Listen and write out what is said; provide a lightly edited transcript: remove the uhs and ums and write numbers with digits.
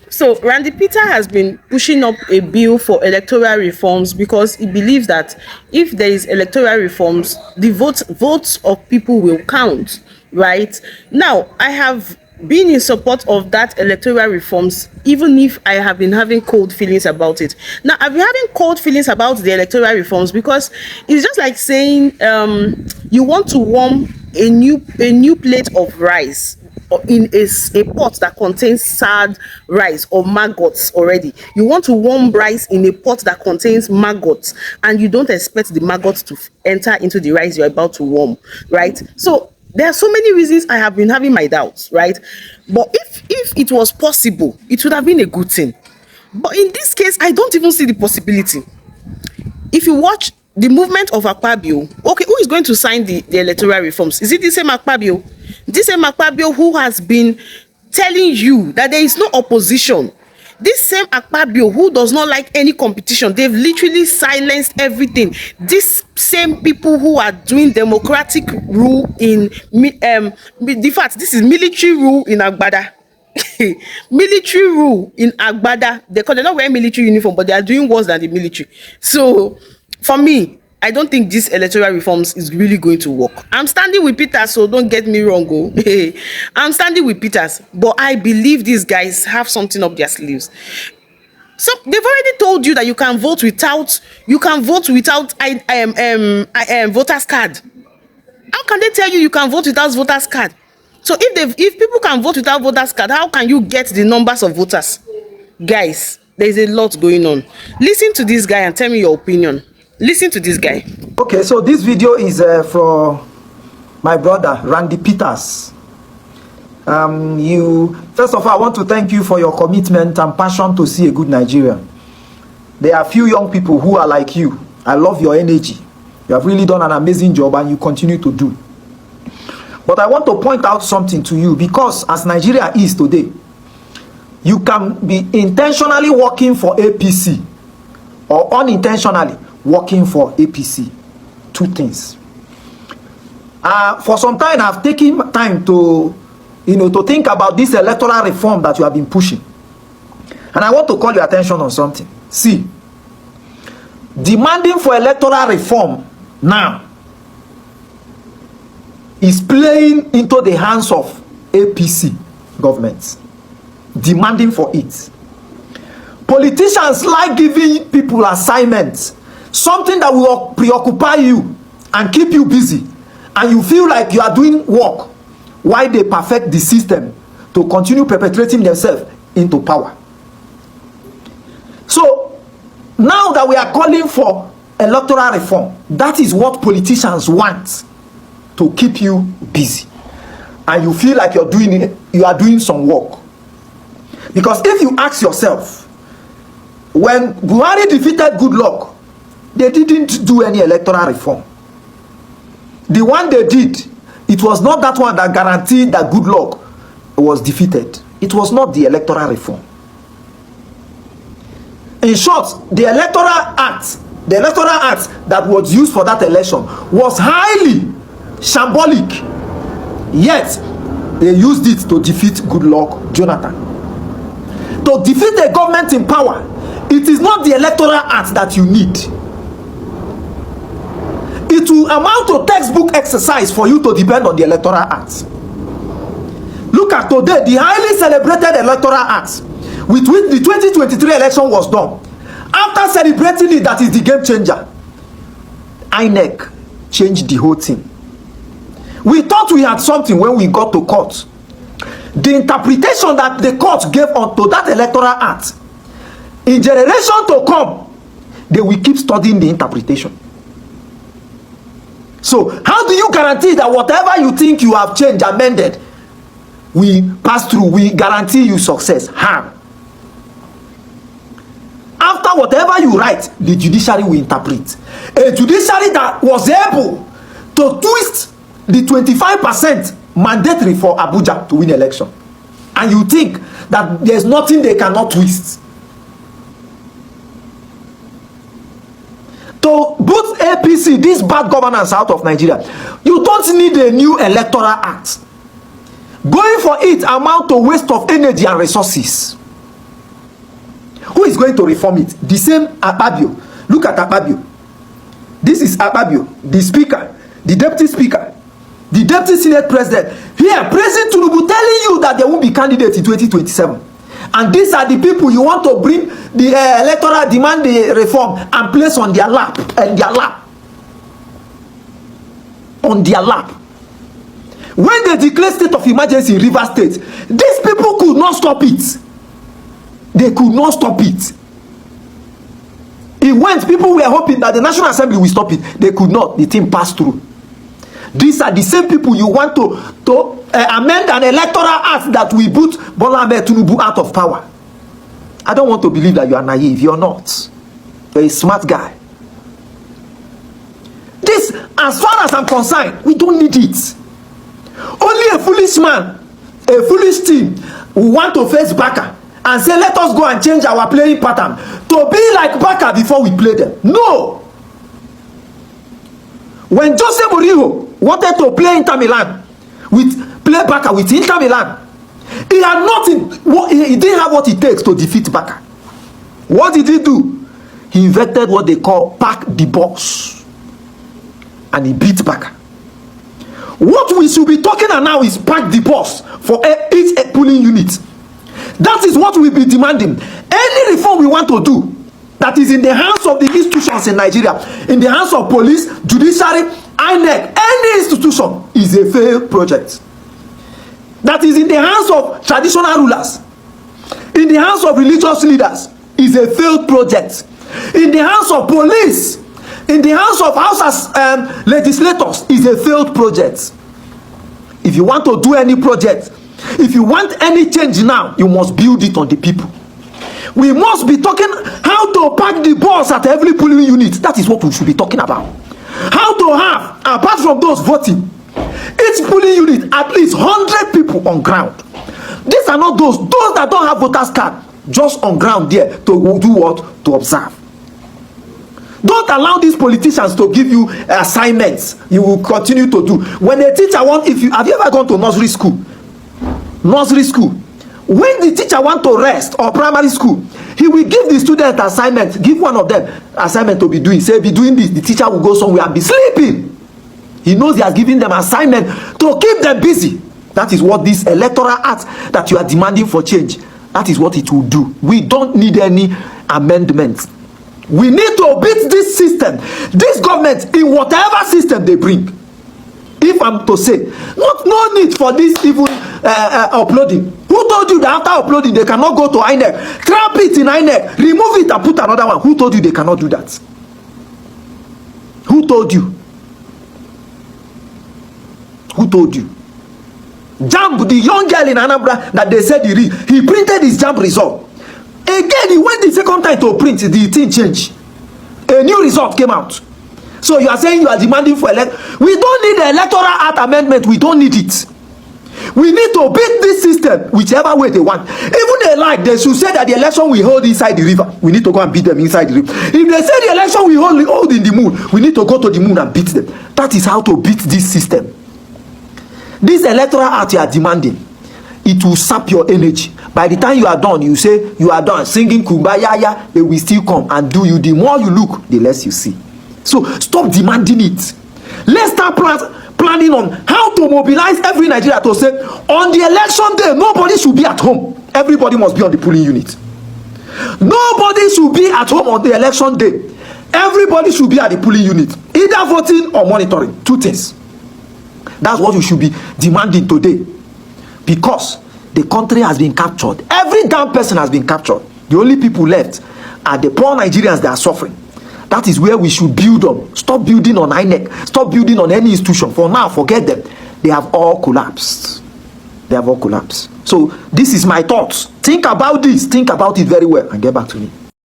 So Randy Peter has been pushing up a bill for electoral reforms because he believes that if there is electoral reforms, the votes of people will count, right? Now, I have been in support of that electoral reforms, even if I have been having cold feelings about it. Now, I've been having cold feelings about the electoral reforms because it's just like saying you want to warm a new plate of rice or in a pot that contains sad rice or maggots already. You want to warm rice in a pot that contains maggots, and you don't expect the maggots to enter into the rice you're about to warm, right? So there are so many reasons I have been having my doubts, right? But if it was possible, it would have been a good thing. But in this case, I don't even see the possibility. If you watch the movement of Akpabio, okay, who is going to sign the electoral reforms? Is it the same Akpabio? This same Akpabio who has been telling you that there is no opposition. This same Akpabio who does not like any competition. They've literally silenced everything. These same people who are doing democratic rule in the fact this is military rule in Agbada. Military rule in Agbada. They're not wearing military uniform, but they are doing worse than the military. So for me, I don't think this electoral reforms is really going to work. I'm standing with Peters, so don't get me wrong. I'm standing with Peters, but I believe these guys have something up their sleeves. So they've already told you that you can vote without voters card. How can they tell you can vote without voters card? So if people can vote without voters card, how can you get the numbers of voters? Guys, there's a lot going on. Listen to this guy and tell me your opinion. Listen to this guy. Okay, so this video is for my brother Randy Peters. First of all, I want to thank you for your commitment and passion to see a good Nigeria. There are few young people who are like you. I love your energy. You have really done an amazing job and you continue to do. But I want to point out something to you, because as Nigeria is today, you can be intentionally working for APC or unintentionally working for APC. Two things. For some time, I've taken time to think about this electoral reform that you have been pushing. And I want to call your attention on something. See, demanding for electoral reform now is playing into the hands of APC governments. Demanding for it. Politicians like giving people assignments, something that will preoccupy you and keep you busy, and you feel like you are doing work while they perfect the system to continue perpetrating themselves into power. So now that we are calling for electoral reform, that is what politicians want, to keep you busy, and you feel like you are doing some work. Because if you ask yourself, when Buhari defeated Goodluck, they didn't do any electoral reform. The one they did, it was not that one that guaranteed that Goodluck was defeated. It was not the electoral reform. In short, the electoral act that was used for that election was highly shambolic. Yet, they used it to defeat Goodluck Jonathan. To defeat a government in power, it is not the electoral act that you need. It will amount to textbook exercise for you to depend on the electoral act. Look at today, the highly celebrated electoral act with which the 2023 election was done. After celebrating it, that is the game changer. INEC changed the whole thing. We thought we had something when we got to court. The interpretation that the court gave onto that electoral act, in generation to come, they will keep studying the interpretation. So how do you guarantee that whatever you think you have changed, amended, we pass through, we guarantee you success? How? After whatever you write, the judiciary will interpret. A judiciary that was able to twist the 25% mandatory for Abuja to win election. And you think that there's nothing they cannot twist. To boot APC, this bad governance out of Nigeria, you don't need a new electoral act. Going for it amount to waste of energy and resources. Who is going to reform it? The same Akpabio. Look at Akpabio. This is Akpabio, the speaker, the deputy speaker, the deputy senate president. Here, President Tinubu telling you that they won't be candidate in 2027. And these are the people you want to bring the electoral demand the reform and place on their lap, and their lap. On their lap. When they declare state of emergency in Rivers State, these people could not stop it. They could not stop it. It went, people were hoping that the National Assembly will stop it. They could not. The thing passed through. These are the same people you want to amend an electoral act that will put Bola Ahmed Tinubu out of power. I don't want to believe that you are naive. You're not. You're a smart guy. This, as far as I'm concerned, we don't need it. Only a foolish man, a foolish team who want to face Baka and say, let us go and change our playing pattern to be like Baka before we play them. No. When Jose Mourinho wanted to play Inter Milan, play Baka with Inter Milan, he had nothing. He didn't have what it takes to defeat Baka. What did he do? He invented what they call pack the box, and he beat Baka. What we should be talking about now is pack the box for each polling unit. That is what we'll be demanding. Any reform we want to do that is in the hands of the institutions in Nigeria, in the hands of police, judiciary, INEC, any institution is a failed project. That is in the hands of traditional rulers, in the hands of religious leaders, is a failed project. In the hands of police, in the hands of House legislators, is a failed project. If you want to do any project, if you want any change now, you must build it on the people. We must be talking how to pack the balls at every polling unit. That is what we should be talking about. How to have, apart from those voting, each polling unit at least 100 people on ground. These are not those that don't have voters card, just on ground there to do what? To observe. Don't allow these politicians to give you assignments you will continue to do. When a teacher have you ever gone to nursery school? Nursery school. When the teacher want to rest, or primary school, he will give the student assignment, give one of them assignment to be doing. Say, be doing this. The teacher will go somewhere and be sleeping. He knows he has given them assignment to keep them busy. That is what this electoral act that you are demanding for change, that is what it will do. We don't need any amendments. We need to beat this system, this government, in whatever system they bring. If I'm to say, no need for this even uploading. Who told you that after uploading they cannot go to INEC, trap it in INEC, remove it and put another one? Who told you they cannot do that? Who told you? Who told you? JAMB, the young girl in Anambra that they said he printed his JAMB result. Again, he went the second time to print, the thing changed. A new result came out. So you are saying you are demanding for we don't need the electoral act amendment. We don't need it. We need to beat this system whichever way they want. Even they should say that the election we hold inside the river. We need to go and beat them inside the river. If they say the election we hold in the moon, we need to go to the moon and beat them. That is how to beat this system. This electoral act you are demanding, it will sap your energy. By the time you are done, you say you are done singing Kumbaya, they will still come and do you. The more you look, the less you see. So stop demanding it. Let's start planning on how to mobilize every Nigeria to say, on the election day, nobody should be at home. Everybody must be on the polling unit. Nobody should be at home on the election day. Everybody should be at the polling unit, either voting or monitoring. Two things. That's what we should be demanding today. Because the country has been captured. Every damn person has been captured. The only people left are the poor Nigerians that are suffering. That is where we should build on. Stop building on INEC. Stop building on any institution. For now, forget them. They have all collapsed. They have all collapsed. So this is my thoughts. Think about this. Think about it very well and get back to me.